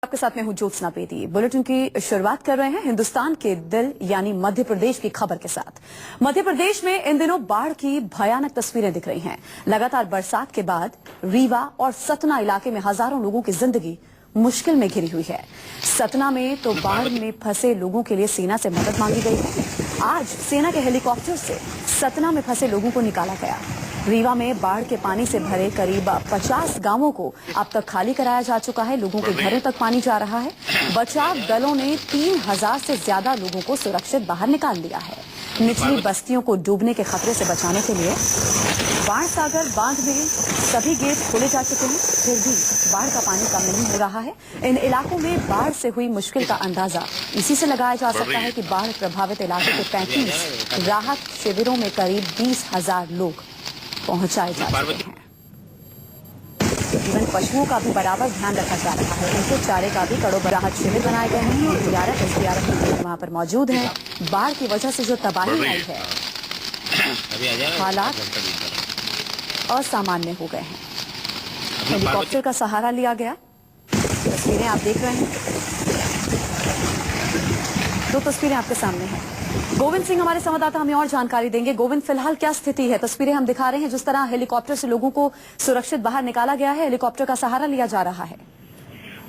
आपके साथ में हूं ज्योत्सना बेदी। बुलेटिन की शुरुआत कर रहे हैं हिंदुस्तान के दिल यानी मध्य प्रदेश की खबर के साथ। मध्य प्रदेश में इन दिनों बाढ़ की भयानक तस्वीरें दिख रही हैं। लगातार बरसात के बाद रीवा और सतना इलाके में हजारों लोगों की जिंदगी मुश्किल में घिरी हुई है। सतना में तो बाढ़ में फंसे लोगों के लिए सेना से मदद मांगी गई है। आज सेना के हेलीकॉप्टर से सतना में फंसे लोगों को निकाला गया। रीवा में बाढ़ के पानी से भरे करीब 50 गांवों को अब तक खाली कराया जा चुका है। लोगों के घरों तक पानी जा रहा है। बचाव दलों ने 3000 से ज्यादा लोगों को सुरक्षित बाहर निकाल लिया है। निचली बस्तियों को डूबने के खतरे से बचाने के लिए बाणसागर बांध में सभी गेट खोले जा चुके हैं। फिर भी बाढ़ का पानी कम नहीं हो रहा है। इन इलाकों में बाढ़ से हुई मुश्किल का अंदाजा इसी से लगाया जा सकता है कि बाढ़ प्रभावित इलाके के 35 राहत शिविरों में करीब 20,000 लोग पहुंचाए जा चुके हैं। जीवन पशुओं का भी बराबर ध्यान रखा जा रहा है। उनके चारे का भी कड़ों राहत शिविर बनाए गए हैं। डीआरएफ एसडीआरएफ की टीम वहां पर मौजूद है। बाढ़ की वजह से जो तबाही आई है, हालात असामान्य हो गए हैं। हेलीकॉप्टर का सहारा लिया गया। तस्वीरें आप देख रहे हैं, दो तस्वीरें आपके सामने हैं। गोविंद सिंह हमारे संवाददाता हमें और जानकारी देंगे। गोविंद, फिलहाल क्या स्थिति है? तस्वीरें हम दिखा रहे हैं जिस तरह हेलीकॉप्टर से लोगों को सुरक्षित बाहर निकाला गया है, हेलीकॉप्टर का सहारा लिया जा रहा है।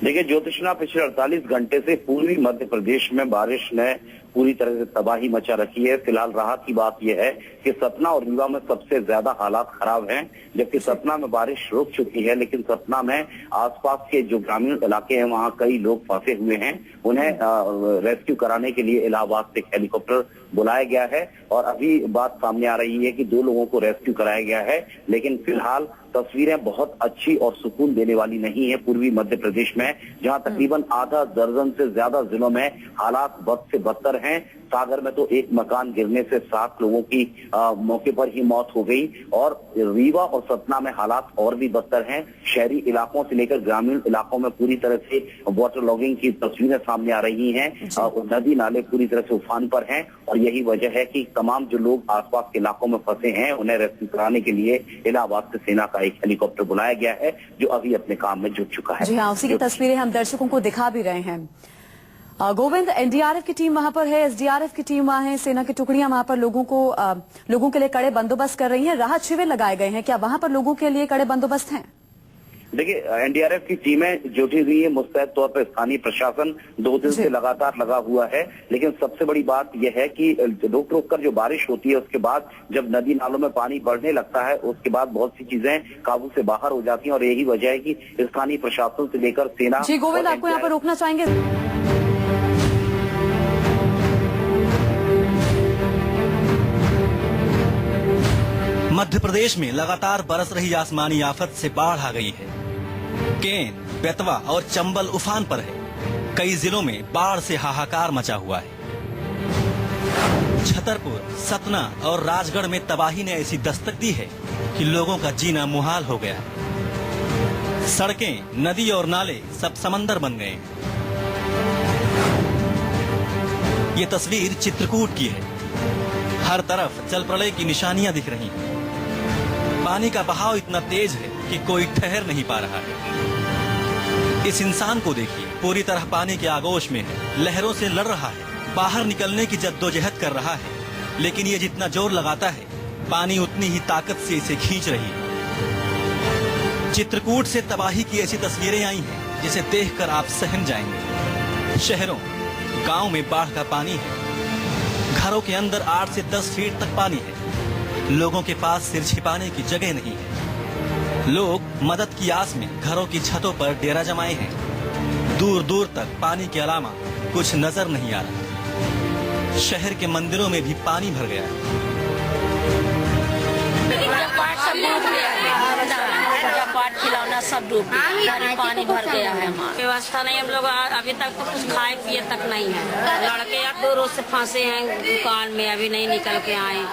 देखिए ज्योतिषना, पिछले 48 घंटे से पूर्वी मध्य प्रदेश में बारिश ने पूरी तरह से तबाही मचा रखी है। फिलहाल राहत की बात यह है कि सतना और रीवा में सबसे ज्यादा हालात खराब हैं, जबकि सतना में बारिश रुक चुकी है, लेकिन सतना में आसपास के जो ग्रामीण इलाके हैं वहां कई लोग फंसे हुए हैं। उन्हें रेस्क्यू कराने के लिए इलाहाबाद से हेलीकॉप्टर बुलाया गया है और अभी बात सामने आ रही है कि 2 लोगों को रेस्क्यू कराया गया है। लेकिन फिलहाल तस्वीरें बहुत अच्छी और सुकून देने वाली नहीं है पूर्वी मध्य प्रदेश में, जहां तकरीबन आधा दर्जन से ज्यादा जिलों में हालात बद से बदतर हैं। सागर में तो एक मकान गिरने से 7 लोगों की मौके पर ही मौत हो गई और रीवा और सतना में हालात और भी बदतर हैं। शहरी इलाकों से लेकर ग्रामीण इलाकों में पूरी तरह से वाटर लॉगिंग की तस्वीरें सामने आ रही हैं। नदी नाले पूरी तरह से उफान पर हैं और यही वजह है कि तमाम जो लोग आसपास के इलाकों में फंसे हैं उन्हें रेस्क्यू कराने के लिए इलाहाबाद से सेना का एक हेलीकॉप्टर बुलाया गया है, जो अभी अपने काम में जुट चुका है। जी हाँ, उसी की तस्वीरें हम दर्शकों को दिखा भी रहे हैं। गोविंद, एनडीआरएफ की टीम वहां पर है, एसडीआरएफ की टीम वहां है, सेना की टुकड़ियां वहां पर लोगों के लिए कड़े बंदोबस्त कर रही हैं। राहत शिविर लगाए गए हैं, क्या वहां पर लोगों के लिए कड़े बंदोबस्त हैं? देखिए एनडीआरएफ की टीमें जुटी हुई है, मुस्तैद तौर पर स्थानीय प्रशासन 2 दिन से लगातार लगा हुआ है। लेकिन सबसे बड़ी बात यह है कि रोक रोक कर जो बारिश होती है उसके बाद जब नदी नालों में पानी बढ़ने लगता है उसके बाद बहुत सी चीजें काबू से बाहर हो जाती हैं और यही वजह है कि स्थानीय प्रशासन से लेकर सेना। जी गोविंद, आपको यहाँ पर रोकना चाहेंगे? मध्य प्रदेश में लगातार बरस रही आसमानी आफत से बाढ़ आ गई है। केन, बेतवा और चंबल उफान पर है। कई जिलों में बाढ़ से हाहाकार मचा हुआ है। छतरपुर, सतना और राजगढ़ में तबाही ने ऐसी दस्तक दी है कि लोगों का जीना मुहाल हो गया है। सड़कें, नदी और नाले सब समंदर बन गए। ये तस्वीर चित्रकूट की है। हर तरफ जल प्रलय की निशानियां दिख रही हैं। पानी का बहाव इतना तेज है कि कोई ठहर नहीं पा रहा है। इस इंसान को देखिए, पूरी तरह पानी के आगोश में है, लहरों से लड़ रहा है, बाहर निकलने की जद्दोजहद कर रहा है, लेकिन ये जितना जोर लगाता है पानी उतनी ही ताकत से इसे खींच रही है। चित्रकूट से तबाही की ऐसी तस्वीरें आई हैं जिसे देखकर आप सहम जाएंगे। शहरों, गांव में बाढ़ का पानी है। घरों के अंदर 8 से 10 फीट तक पानी है। लोगों के पास सिर छिपाने की जगह नहीं है। लोग मदद की आस में घरों की छतों पर डेरा जमाए हैं। दूर दूर तक पानी के अलावा कुछ नजर नहीं आ रहा। शहर के मंदिरों में भी पानी भर गया है। पाट खिलौना सब डूब गया, पानी भर गया है। व्यवस्था नहीं, हम लोग अभी तक तो कुछ खाए पिए तक नहीं है। लड़के 2 रोज से फंसे हैं दुकान में, अभी नहीं निकल के आए।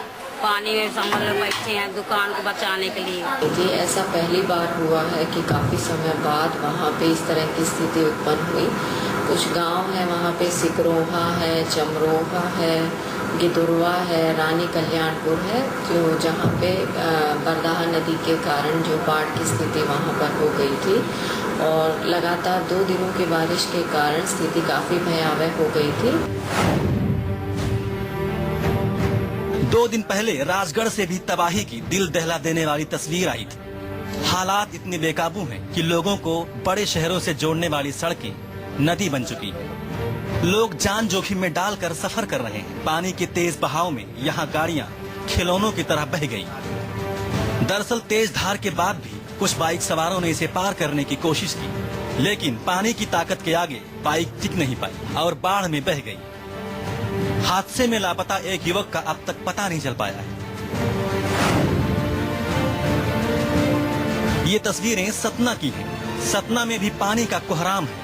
पानी में संभल बैठे हैं दुकान को बचाने के लिए। जी, ऐसा पहली बार हुआ है कि काफ़ी समय बाद वहाँ पे इस तरह की स्थिति उत्पन्न हुई। कुछ गांव है वहाँ पे, सिकरोहा है, चमरोहा है, गिदुरवा है, रानी कल्याणपुर है, जो जहाँ पे बरदाहा नदी के कारण जो बाढ़ की स्थिति वहाँ पर हो गई थी और लगातार 2 दिनों की बारिश के कारण स्थिति काफी भयावह हो गई थी। 2 दिन पहले राजगढ़ से भी तबाही की दिल दहला देने वाली तस्वीर आई थी। हालात इतने बेकाबू हैं कि लोगों को बड़े शहरों से जोड़ने वाली सड़कें नदी बन चुकी हैं। लोग जान जोखिम में डालकर सफर कर रहे हैं। पानी के तेज बहाव में यहाँ गाड़ियाँ खिलौनों की तरह बह गई। दरअसल तेज धार के बाद भी कुछ बाइक सवारों ने इसे पार करने की कोशिश की, लेकिन पानी की ताकत के आगे बाइक टिक नहीं पाई और बाढ़ में बह गई। हादसे में लापता एक युवक का अब तक पता नहीं चल पाया है। ये तस्वीरें सतना की हैं। सतना में भी पानी का कोहराम है।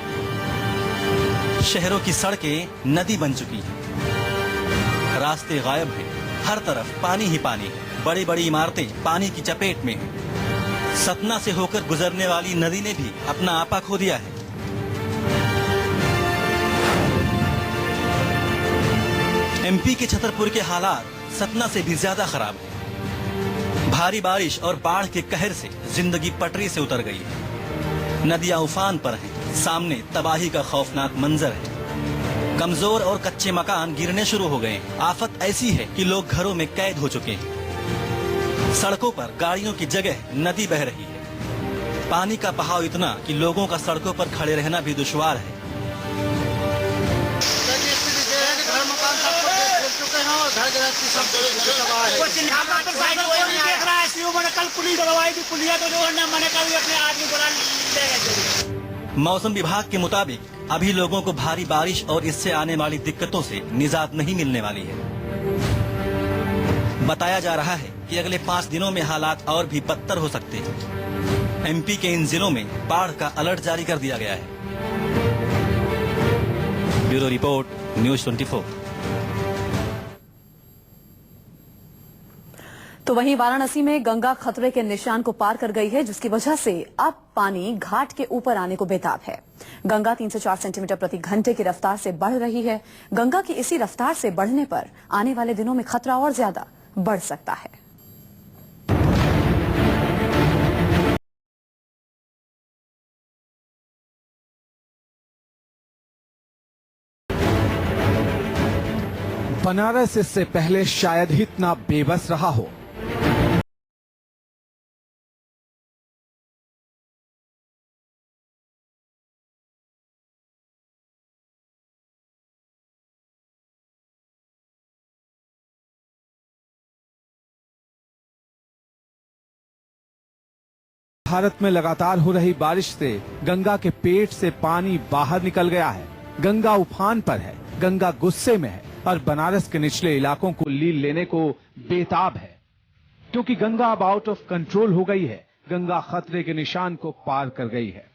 शहरों की सड़कें नदी बन चुकी हैं। रास्ते गायब हैं। हर तरफ पानी ही पानी है। बड़ी बड़ी इमारतें पानी की चपेट में हैं। सतना से होकर गुजरने वाली नदी ने भी अपना आपा खो दिया है। एमपी के छतरपुर के हालात सतना से भी ज्यादा खराब है। भारी बारिश और बाढ़ के कहर से जिंदगी पटरी से उतर गई है। नदियां उफान पर हैं। सामने तबाही का खौफनाक मंजर है। कमजोर और कच्चे मकान गिरने शुरू हो गए हैं। आफत ऐसी है कि लोग घरों में कैद हो चुके हैं। सड़कों पर गाड़ियों की जगह नदी बह रही है। पानी का बहाव इतना कि लोगों का सड़कों पर खड़े रहना भी दुश्वार है। मौसम विभाग के मुताबिक अभी लोगों को भारी बारिश और इससे आने वाली दिक्कतों से निजात नहीं मिलने वाली है। बताया जा रहा है कि अगले 5 दिनों में हालात और भी बदतर हो सकते हैं। एमपी के इन जिलों में बाढ़ का अलर्ट जारी कर दिया गया है। Bureau report, news 24। तो वहीं वाराणसी में गंगा खतरे के निशान को पार कर गई है, जिसकी वजह से अब पानी घाट के ऊपर आने को बेताब है। गंगा 3 से 4 सेंटीमीटर प्रति घंटे की रफ्तार से बढ़ रही है। गंगा की इसी रफ्तार से बढ़ने पर आने वाले दिनों में खतरा और ज्यादा बढ़ सकता है। बनारस इससे पहले शायद ही इतना बेबस रहा हो। भारत में लगातार हो रही बारिश से गंगा के पेट से पानी बाहर निकल गया है। गंगा उफान पर है, गंगा गुस्से में है और बनारस के निचले इलाकों को लील लेने को बेताब है, क्योंकि गंगा अब आउट ऑफ कंट्रोल हो गई है। गंगा खतरे के निशान को पार कर गई है।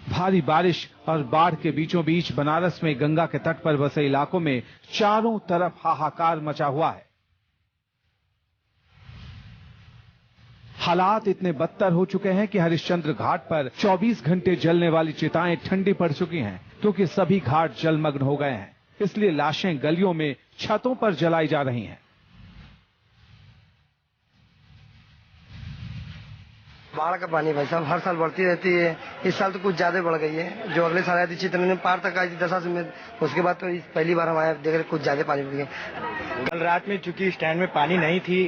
भारी बारिश और बाढ़ के बीचों बीच बनारस में गंगा के तट पर बसे इलाकों में चारों तरफ हाहाकार मचा हुआ है। हालात इतने बदतर हो चुके हैं कि हरिश्चंद्र घाट पर 24 घंटे जलने वाली चिताएं ठंडी पड़ चुकी हैं, क्योंकि सभी घाट जलमग्न हो गए हैं। इसलिए लाशें गलियों में छतों पर जलाई जा रही हैं। बाढ़ का पानी भाई साहब हर साल बढ़ती रहती है। इस साल तो कुछ ज्यादा बढ़ गई है। जो अगले साल आई थी चित्र पार तक आई थी 10 में, उसके बाद तो पहली बार हम आए देख रहे कुछ ज्यादा पानी बढ़ गया। कल रात में चूंकि स्टैंड में पानी नहीं थी,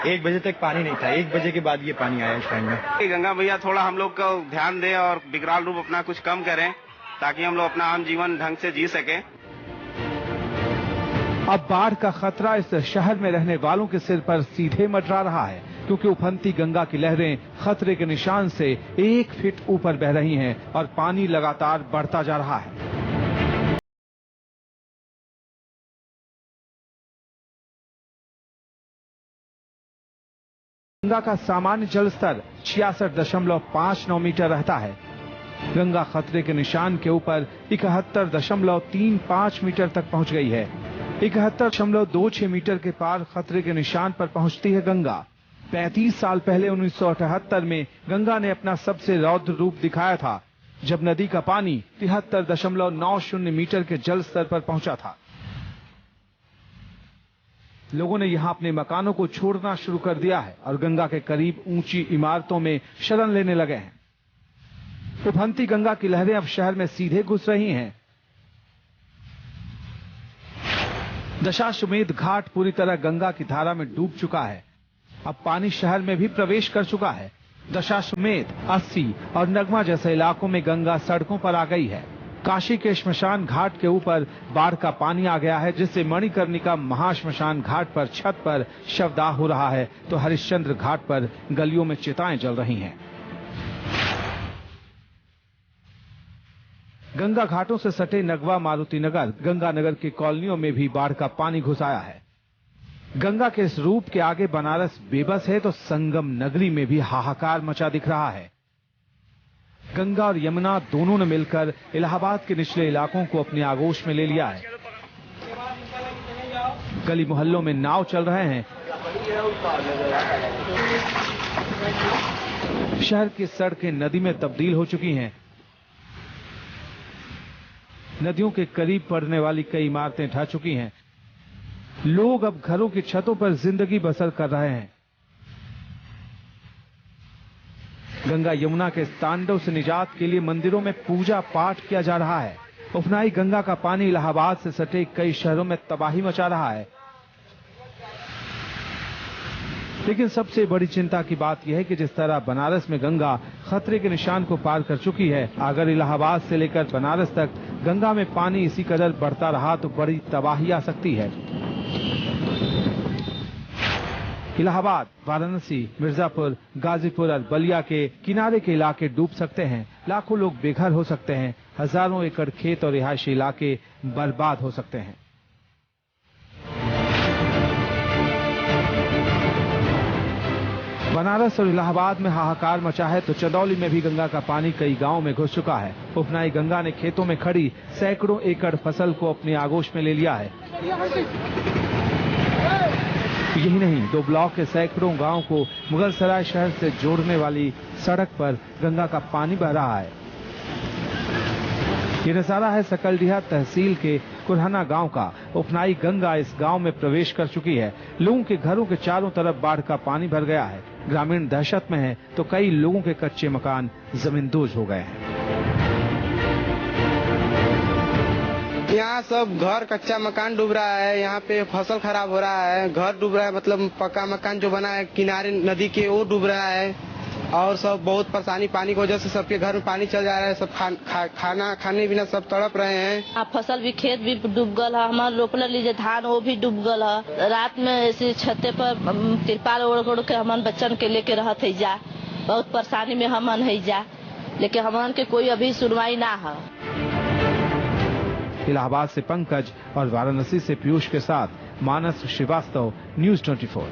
1 बजे तक पानी नहीं था। 1 बजे के बाद ये पानी आया स्टैंड में। गंगा भैया थोड़ा हम लोग को ध्यान दें और विकराल रूप अपना कुछ कम करें, ताकि हम लोग अपना आम जीवन ढंग से जी सके। अब बाढ़ का खतरा इस शहर में रहने वालों के सिर पर सीधे मंडरा रहा है, क्योंकि उफनती गंगा की लहरें खतरे के निशान से 1 फीट ऊपर बह रही हैं और पानी लगातार बढ़ता जा रहा है। गंगा का सामान्य जल स्तर 66.59 मीटर रहता है। गंगा खतरे के निशान के ऊपर 71.35 मीटर तक पहुंच गई है। 71.26 मीटर के पार खतरे के निशान पर पहुंचती है गंगा। 35 साल पहले 1978 में गंगा ने अपना सबसे रौद्र रूप दिखाया था, जब नदी का पानी 73.90 मीटर के जल स्तर पर पहुंचा था। लोगों ने यहाँ अपने मकानों को छोड़ना शुरू कर दिया है और गंगा के करीब ऊंची इमारतों में शरण लेने लगे हैं। उफनती गंगा की लहरें अब शहर में सीधे घुस रही हैं। दशाश्वमेध घाट पूरी तरह गंगा की धारा में डूब चुका है। अब पानी शहर में भी प्रवेश कर चुका है। दशाश्वमेध, अस्सी और नगमा जैसे इलाकों में गंगा सड़कों पर आ गई है। काशी के श्मशान घाट के ऊपर बाढ़ का पानी आ गया है, जिससे मणिकर्णिका महाश्मशान घाट पर छत पर शवदाह हो रहा है, तो हरिश्चंद्र घाट पर गलियों में चिताएं जल रही हैं। गंगा घाटों से सटे नगवा, मारुति नगर, गंगानगर की कॉलोनियों में भी बाढ़ का पानी घुस आया है। गंगा के इस रूप के आगे बनारस बेबस है, तो संगम नगरी में भी हाहाकार मचा दिख रहा है। गंगा और यमुना दोनों ने मिलकर इलाहाबाद के निचले इलाकों को अपनी आगोश में ले लिया है। गली मोहल्लों में नाव चल रहे हैं। शहर की सड़कें नदी में तब्दील हो चुकी हैं। नदियों के करीब पड़ने वाली कई इमारतें ढह चुकी हैं। लोग अब घरों की छतों पर जिंदगी बसर कर रहे हैं। गंगा यमुना के तांडव से निजात के लिए मंदिरों में पूजा पाठ किया जा रहा है। उफनाई गंगा का पानी इलाहाबाद से सटे कई शहरों में तबाही मचा रहा है। लेकिन सबसे बड़ी चिंता की बात यह है कि जिस तरह बनारस में गंगा खतरे के निशान को पार कर चुकी है, अगर इलाहाबाद से लेकर बनारस तक गंगा में पानी इसी कदर बढ़ता रहा तो बड़ी तबाही आ सकती है। इलाहाबाद, वाराणसी, मिर्जापुर, गाजीपुर और बलिया के किनारे के इलाके डूब सकते हैं। लाखों लोग बेघर हो सकते हैं। हजारों एकड़ खेत और रिहायशी इलाके बर्बाद हो सकते हैं। बनारस और इलाहाबाद में हाहाकार मचा है, तो चंदौली में भी गंगा का पानी कई गांवों में घुस चुका है। उफनाई गंगा ने खेतों में खड़ी सैकड़ों एकड़ फसल को अपनी आगोश में ले लिया है। यही नहीं, 2 ब्लॉक के सैकड़ों गांव को मुगलसराय शहर से जोड़ने वाली सड़क पर गंगा का पानी बह रहा है। ये नजारा है सकलडीहा तहसील के कुरहना गांव का। उफनाई गंगा इस गांव में प्रवेश कर चुकी है। लोगों के घरों के चारों तरफ बाढ़ का पानी भर गया है। ग्रामीण दहशत में है, तो कई लोगों के कच्चे मकान जमींदोज हो गए हैं। यहाँ सब घर, कच्चा मकान डूब रहा है। यहाँ पे फसल खराब हो रहा है। घर डूब रहा है, मतलब पक्का मकान जो बना है किनारे नदी के वो डूब रहा है। और सब बहुत परेशानी, पानी की वजह से सबके घर में पानी चल जा रहा है। सब खाना खाने बिना सब तड़प रहे हैं। अब फसल भी, खेत भी डूब गल है। हमारे रोपने लीजिए धान, वो भी डूब गल है। रात में ऐसे छते पर तिरपाल ओढ़ के हमन बच्चन के लेके रहत है जा। बहुत परेशानी में हमन है जा, लेकिन हमन के कोई अभी सुनवाई ना है। इलाहाबाद से पंकज और वाराणसी से पीयूष के साथ मानस श्रीवास्तव, न्यूज़ 24।